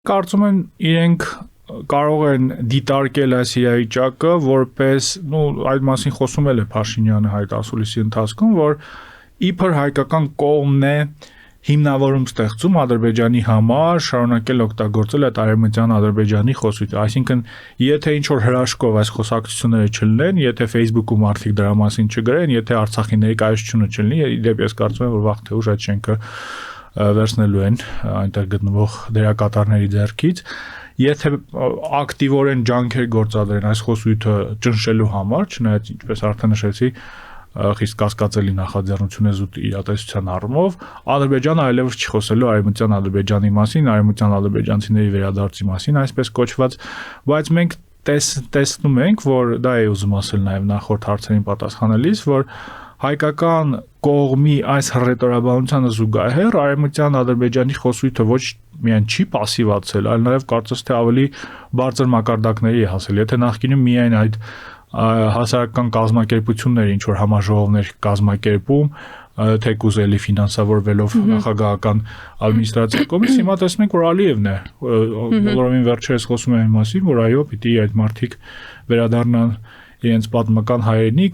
Կարծում եմ իրենք կարող են դիտարկել այս իրավիճակը որպես, այդ մասին խոսում է Փաշինյանը հայտ ասուլիսի ընթացքում, որ իբր հայկական կողմն է հիմնավորում ստեղծում Ադրբեջանի համար, շարունակել օգտագործել այդ արևմտյան Ադրբեջանի խոսույթը, այսինքն եթե ինչ որ հրաշքով այս խոսակցությունները չլինեն, եթե Facebook-ում արդյոք դրա մասին չգրեն, եթե Արցախի ներկայացությունը չլինի, իդեպ ես կարծում եմ, որ վաղ թե ուշ այդ շենքը վերցնելու են այնտեղ գտնվող դերակատարների ձեռքից, եթե ակտիվորեն ջանքեր գործադրեն այս խոսույթը ճնշելու համար, չնայած ինչպես արդեն նշեցի, խիստ կասկածելի նախաձեռնություն է զուտ իրատեսության առումով, Ադրբեջանը այլևս չի խոսելու արևմտյան Ադրբեջանի մասին, արևմտյան ադրբեջանցիների վերադարձի մասին, այսպես կոչված, բայց մենք տեսնում ենք, որ դա է ուզում ասել նաև նախորդ հարցերին պատասխանելիս, որ հայկական կողմի այս հռետորաբանությանը զուգահեռ արևմտյան Ադրբեջանի խոսույթը ոչ միայն չի պասիվացել, այլ նաև կարծես թե ավելի բարձր մակարդակների է հասել, եթե նախկինում միայն այդ հասարակական կազմակերպությունները ինչ որ համաժողովներ կազմակերպում, թեկուզ էլի ֆինանսավորվելով նախագահական ադմինիստրացիայի կողմից, հիմա տեսնում ենք, որ Ալիևն է, բոլորովին վերջերս խոսում է այն մասին, որ այո, պիտի այդ մարդիկ վերադառնան իրենց պատմական հայրենիք,